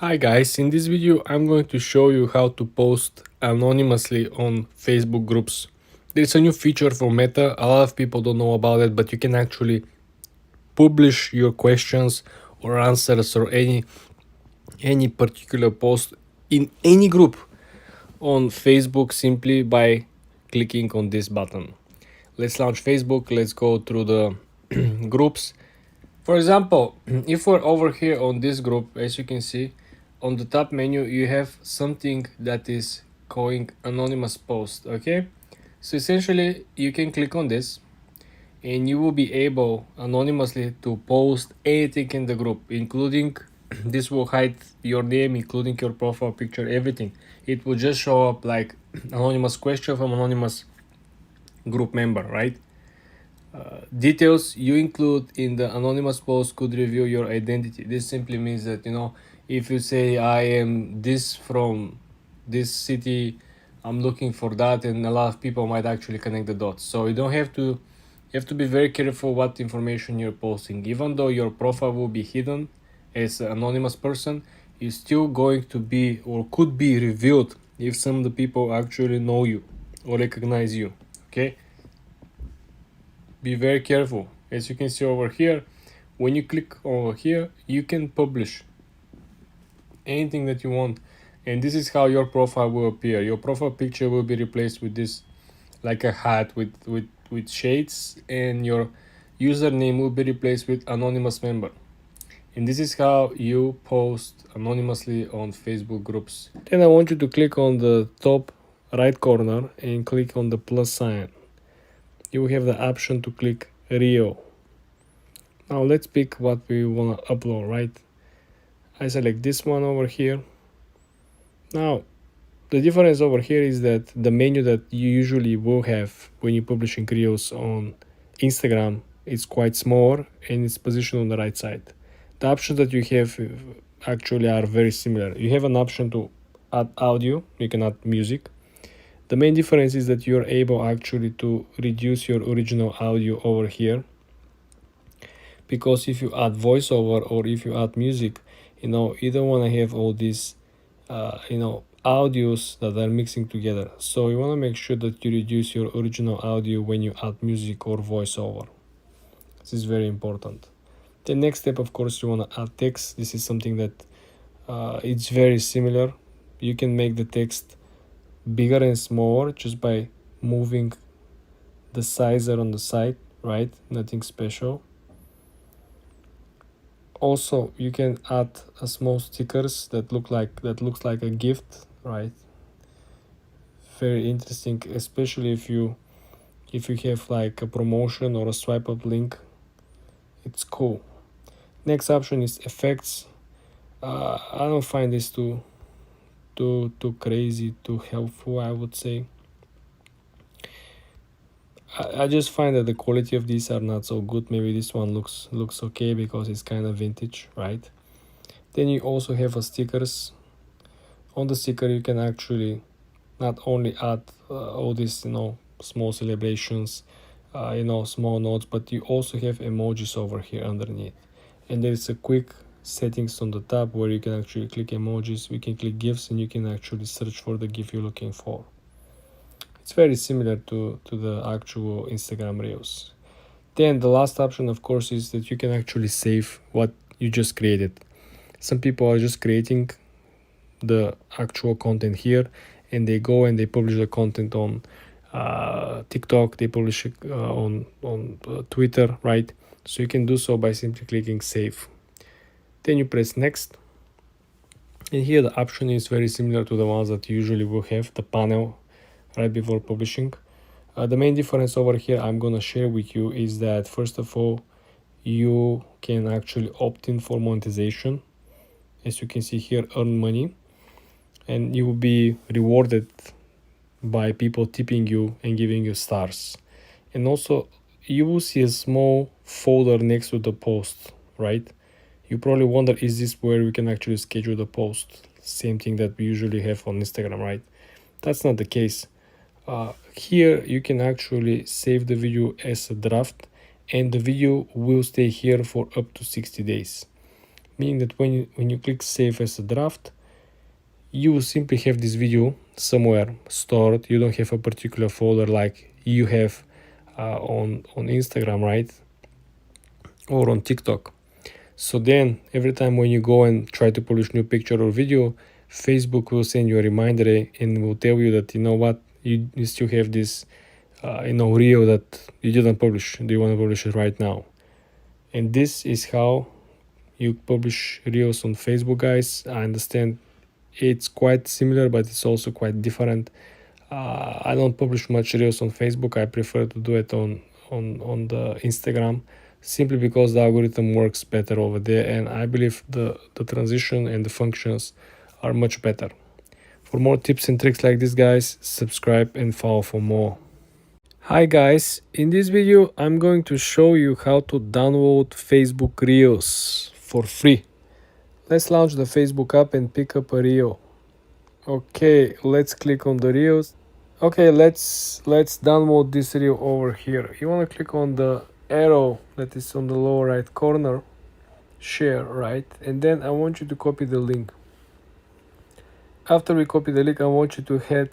Hi guys, in this video I'm going to show you how to post anonymously on Facebook groups. There's a new feature from Meta, a lot of people don't know about it, but you can actually publish your questions or answers or any particular post in any group on Facebook simply by clicking on this button. Let's launch Facebook, let's go through the groups. For example, if we're over here on this group, as you can see, on the top menu, you have something that is calling anonymous post, okay? So essentially, you can click on this and you will be able anonymously to post anything in the group, including this will hide your name, including your profile picture, everything. It will just show up like anonymous question from anonymous group member, right? Details you include in the anonymous post could reveal your identity. This simply means that, if you say I am this from this city, I'm looking for that, and a lot of people might actually connect the dots. So you have to be very careful what information you're posting. Even though your profile will be hidden as an anonymous person, it's still going to be or could be revealed if some of the people actually know you or recognize you. Okay, be very careful. As you can see over here, when you click over here, you can publish anything that you want, and this is how your profile will appear. Your profile picture will be replaced with this, like a hat with shades, and your username will be replaced with anonymous member. And this is how you post anonymously on Facebook groups. Then I want you to click on the top right corner and click on the plus sign. You will have the option to click Rio. Now let's pick what we want to upload, right? I select this one over here. Now the difference over here is that the menu that you usually will have when you're publishing reels on Instagram is quite smaller and it's positioned on the right side. The options that you have actually are very similar. You have an option to add audio, you can add music. The main difference is that you're able actually to reduce your original audio over here, because if you add voiceover or if you add music, you don't want to have all these audios that are mixing together. So you want to make sure that you reduce your original audio when you add music or voiceover. This is very important. The next step, of course, you want to add text. This is something that it's very similar. You can make the text bigger and smaller just by moving the sizer on the side, right? Nothing special. Also, you can add a small stickers that looks like a gift, right? Very interesting, especially if you have like a promotion or a swipe up link. It's cool. Next option is effects. I don't find this too crazy, too helpful, I would say. I just find that the quality of these are not so good. Maybe this one looks okay because it's kind of vintage, right? Then you also have a stickers. On the sticker you can actually not only add all these small celebrations, small notes, but you also have emojis over here underneath. And there is a quick settings on the top where you can actually click emojis. We can click gifs and you can actually search for the gif you're looking for. It's very similar to the actual Instagram Reels. Then the last option, of course, is that you can actually save what you just created. Some people are just creating the actual content here, and they go and they publish the content on TikTok, they publish it on Twitter, right? So you can do so by simply clicking save. Then you press next. And here the option is very similar to the ones that you usually will have, the panel right before publishing. The main difference over here I'm gonna share with you is that, first of all, you can actually opt in for monetization. As you can see here, earn money, and you will be rewarded by people tipping you and giving you stars. And also you will see a small folder next to the post, right? You probably wonder, is this where we can actually schedule the post? Same thing that we usually have on Instagram, right? That's not the case. Here you can actually save the video as a draft, and the video will stay here for up to 60 days. meaning that when you click save as a draft, you will simply have this video somewhere stored. You don't have a particular folder like you have on Instagram, right? Or on TikTok. So then every time when you go and try to publish new picture or video, Facebook will send you a reminder and will tell you that, you know what, you still have this reel that you didn't publish. Do you want to publish it right now? And this is how you publish reels on Facebook, guys. I understand it's quite similar, but it's also quite different. I don't publish much reels on Facebook. I prefer to do it on the Instagram, simply because the algorithm works better over there, and I believe the transition and the functions are much better. For more tips and tricks like this, guys, subscribe and follow for more. Hi guys, in this video I'm going to show you how to download Facebook Reels for free. Let's launch the Facebook app and pick up a reel. Okay, let's click on the reels. Okay, let's download this reel over here. You want to click on the arrow that is on the lower right corner, share, right? And then I want you to copy the link. After we copy the link, I want you to head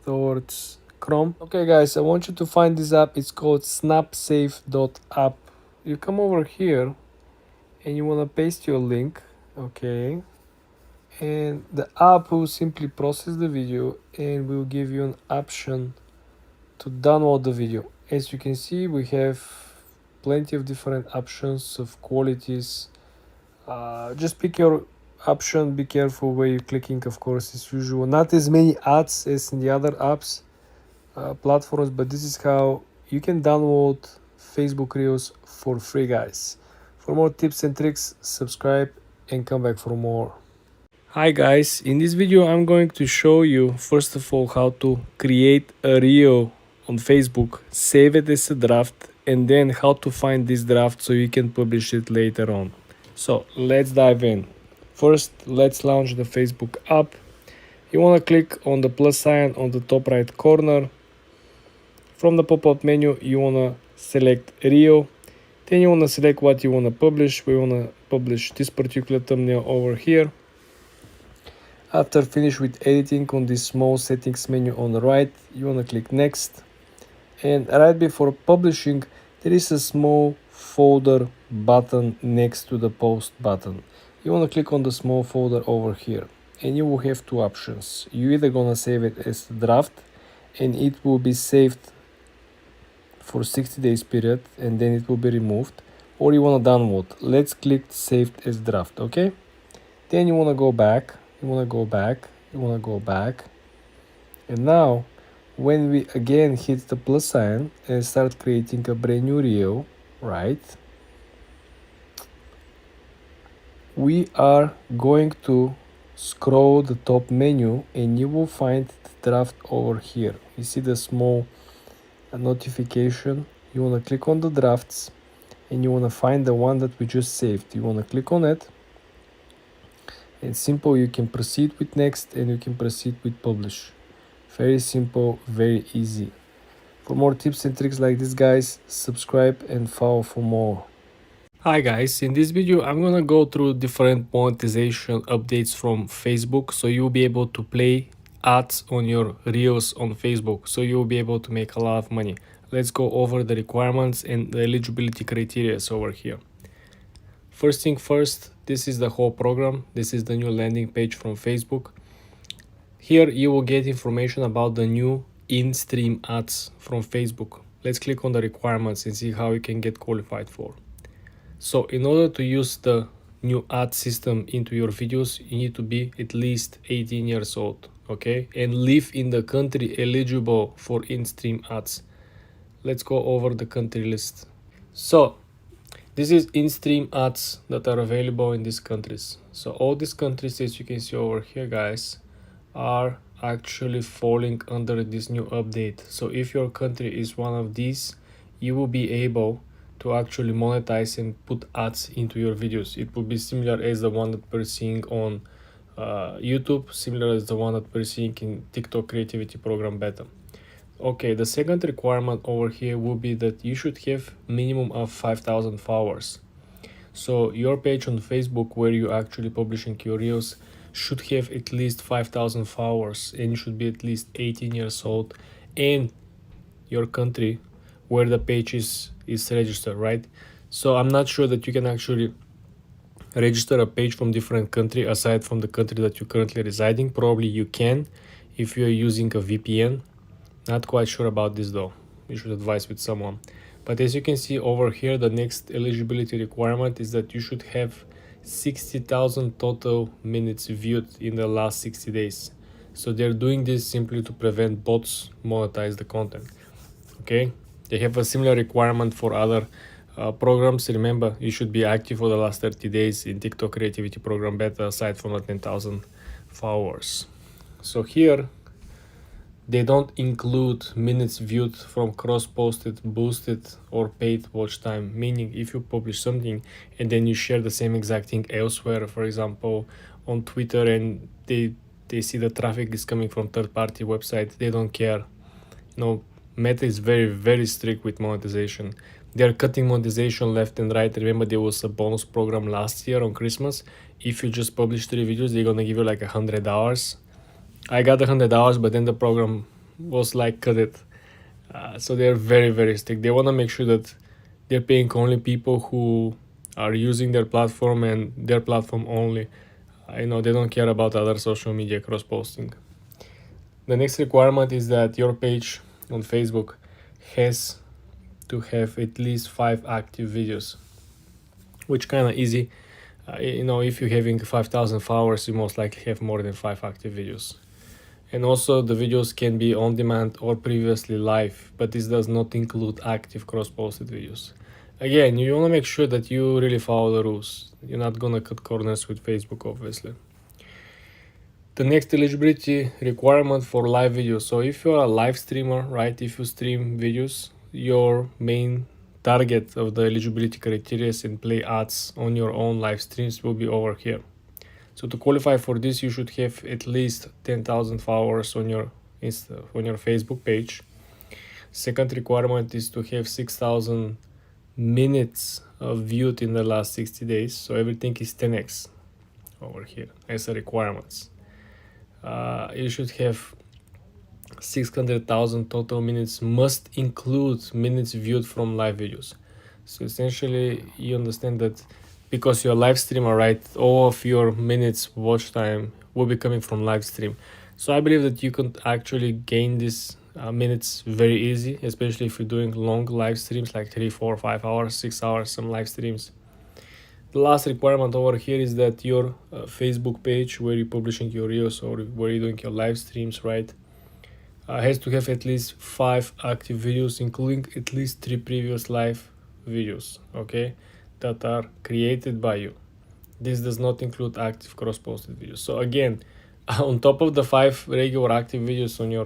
towards Chrome. Okay guys, I want you to find this app. It's called snapsafe.app. You come over here and you want to paste your link. Okay, and the app will simply process the video and will give you an option to download the video. As you can see, we have plenty of different options of qualities. Just pick your option. Be careful where you're clicking, of course, as usual. Not as many ads as in the other apps platforms, but this is how you can download Facebook Reels for free, guys. For more tips and tricks, subscribe and come back for more. Hi guys, in this video I'm going to show you first of all how to create a reel on Facebook, save it as a draft, and then how to find this draft so you can publish it later on. So let's dive in. First, let's launch the Facebook app. You want to click on the plus sign on the top right corner. From the pop-up menu, you want to select reel. Then you want to select what you want to publish. We want to publish this particular thumbnail over here. After finish with editing on this small settings menu on the right, you want to click next. And right before publishing, there is a small folder button next to the post button. You want to click on the small folder over here and you will have two options. You either gonna save it as a draft and it will be saved for 60 days period and then it will be removed, or you want to download. Let's click saved as draft. Okay, then you want to go back. And now when we again hit the plus sign and start creating a brand new reel, right, we are going to scroll the top menu and you will find the draft over here. You see the small notification. You want to click on the drafts and you want to find the one that we just saved. You want to click on it. It's simple. You can proceed with next and you can proceed with publish. Very simple, very easy. For more tips and tricks like this, guys, subscribe and follow for more. Hi guys, in this video I'm gonna go through different monetization updates from Facebook, so you'll be able to play ads on your reels on Facebook, so you'll be able to make a lot of money. Let's go over the requirements and the eligibility criteria over here. First thing first, this is the whole program. This is the new landing page from Facebook. Here you will get information about the new in-stream ads from Facebook. Let's click on the requirements and see how you can get qualified for. So in order to use the new ad system into your videos, you need to be at least 18 years old, okay? And live in the country eligible for in-stream ads. Let's go over the country list. So this is in-stream ads that are available in these countries. So all these countries, as you can see over here, guys, are actually falling under this new update. So if your country is one of these, you will be able to actually monetize and put ads into your videos. It will be similar as the one that we're seeing on YouTube, similar as the one that we're seeing in TikTok Creativity Program Beta. Okay, the second requirement over here will be that you should have minimum of 5,000 followers. So your page on Facebook where you actually publishing your reels should have at least 5,000 followers, and you should be at least 18 years old, and your country where the page is registered, right? So I'm not sure that you can actually register a page from different country aside from the country that you're currently residing. Probably you can if you're using a VPN. Not quite sure about this though. You should advise with someone. But as you can see over here, the next eligibility requirement is that you should have 60,000 total minutes viewed in the last 60 days. So they're doing this simply to prevent bots monetize the content. Okay, they have a similar requirement for other programs. Remember, you should be active for the last 30 days in TikTok Creativity Program Beta aside from the 10,000 followers. So here they don't include minutes viewed from cross-posted, boosted, or paid watch time. Meaning, if you publish something and then you share the same exact thing elsewhere, for example, on Twitter, and they see the traffic is coming from third-party website, they don't care. Meta is very, very strict with monetization. They are cutting monetization left and right. Remember, there was a bonus program last year on Christmas. If you just publish 3 videos, they're gonna give you like $100. I got $100, but then the program was like cut it. So they're very, very strict. They want to make sure that they're paying only people who are using their platform and their platform only. They don't care about other social media cross posting. The next requirement is that your page on Facebook has to have at least 5 active videos, which kind of easy. If you're having 5,000 followers, you most likely have more than 5 active videos. And also the videos can be on demand or previously live, but this does not include active cross-posted videos. Again, you want to make sure that you really follow the rules. You're not gonna cut corners with Facebook, obviously. The next eligibility requirement for live videos. So if you're a live streamer, right, if you stream videos, your main target of the eligibility criteria and play ads on your own live streams will be over here. So to qualify for this, you should have at least 10,000 followers on your Facebook page. Second requirement is to have 6,000 minutes viewed in the last 60 days. So everything is 10x over here as a requirements. You should have 600,000 total minutes, must include minutes viewed from live videos. So essentially, you understand that because you're a live streamer, right, all of your minutes watch time will be coming from live stream. So I believe that you can actually gain these minutes very easy, especially if you're doing long live streams like 3, 4, 5 hours, 6 hours, some live streams. The last requirement over here is that your Facebook page where you're publishing your reels or where you're doing your live streams, right, has to have at least 5 active videos, including at least 3 previous live videos, okay, that are created by you. This does not include active cross-posted videos. So again, on top of the 5 regular active videos on your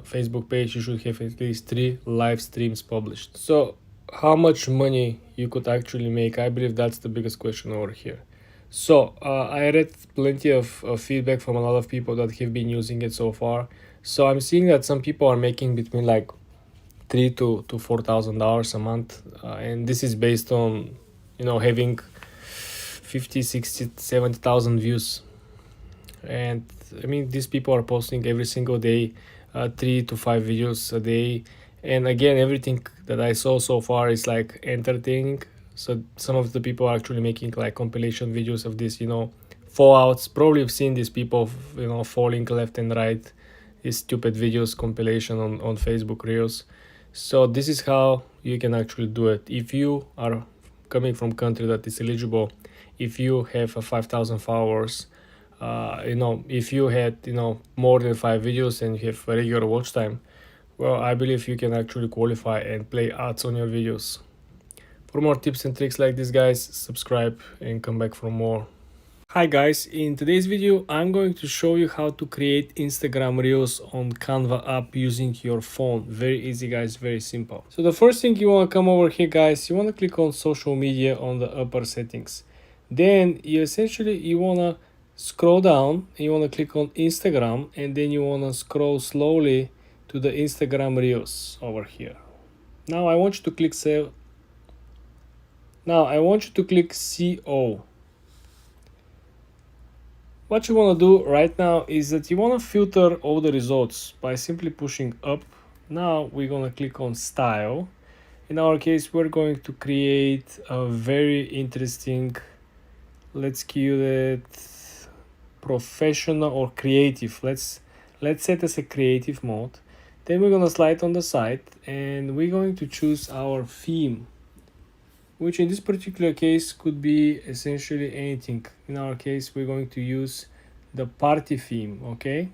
Facebook page, you should have at least 3 live streams published. So how much money you could actually make? I believe that's the biggest question over here. So I read plenty of feedback from a lot of people that have been using it so far. So I'm seeing that some people are making between like $3,000 to $4,000 a month, and this is based on having 50, 60, 70,000 views. And I mean, these people are posting every single day 3 to 5 videos a day. And again, everything that I saw so far is like entertaining. So some of the people are actually making like compilation videos of this, fallouts. Probably you've seen these people, falling left and right, these stupid videos compilation on Facebook Reels. So this is how you can actually do it. If you are coming from country that is eligible, if you have 5,000 followers, if you had more than 5 videos and you have regular watch time, well, I believe you can actually qualify and play ads on your videos. For more tips and tricks like this, guys, subscribe and come back for more. Hi guys, in today's video I'm going to show you how to create Instagram Reels on Canva app using your phone. Very easy, guys, very simple. So the first thing, you want to come over here, guys, you want to click on social media on the upper settings. Then you want to scroll down and you want to click on Instagram, and then you want to scroll slowly to the Instagram Reels over here. Now I want you to click save. Now I want you to click CO. What you want to do right now is that you want to filter all the results by simply pushing up. Now we're going to click on style. In our case, we're going to create a very interesting, let's call it professional or creative. Let's set as a creative mode. Then we're going to slide on the side and we're going to choose our theme, which in this particular case could be essentially anything. In our case, we're going to use the party theme, okay?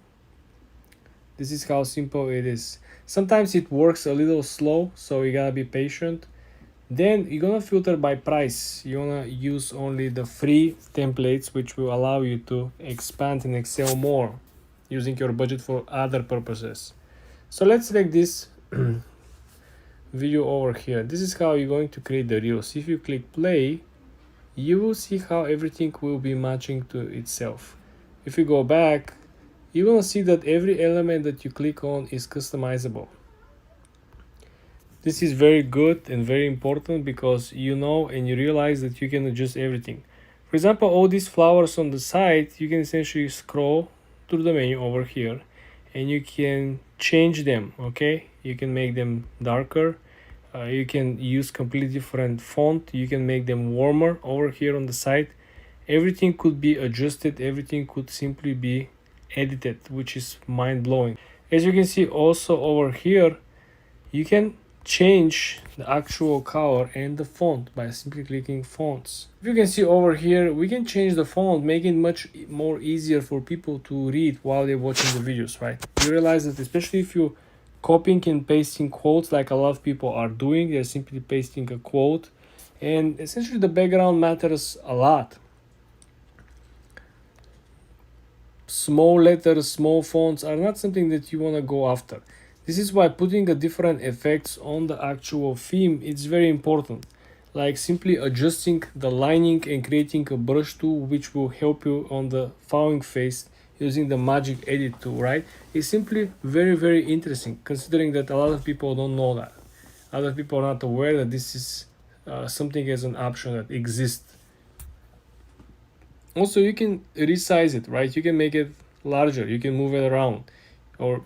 This is how simple it is. Sometimes it works a little slow, so you gotta be patient. Then you're gonna filter by price. You're gonna use only the free templates, which will allow you to expand in Excel more using your budget for other purposes. So let's select this video over here. This is how you're going to create the reels. If you click play, you will see how everything will be matching to itself. If you go back, you're going to see that every element that you click on is customizable. This is very good and very important because you know and you realize that you can adjust everything. For example, all these flowers on the side, you can essentially scroll through the menu over here and you can change them, okay? You can make them darker. You can use completely different font. You can make them warmer over here on the side. Everything could be adjusted. Everything could simply be edited, which is mind-blowing. As you can see also over here, you can change the actual color and the font by simply clicking fonts. If you can see over here, we can change the font, making it much more easier for people to read while they're watching the videos, right? You realize that especially if you copying and pasting quotes like a lot of people are doing, they're simply pasting a quote, and essentially the background matters a lot. Small letters, small fonts are not something that you want to go after. This is why putting a different effects on the actual theme is very important. Like simply adjusting the lining and creating a brush tool which will help you on the following phase using the magic edit tool, right? It's simply very, very interesting considering that a lot of people don't know that. A lot of people are not aware that this is something as an option that exists. Also, you can resize it, right? You can make it larger, you can move it around, or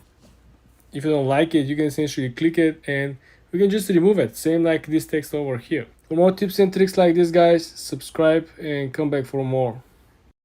if you don't like it, you can essentially click it and we can just remove it. Same like this text over here. For more tips and tricks like this, guys, subscribe and come back for more.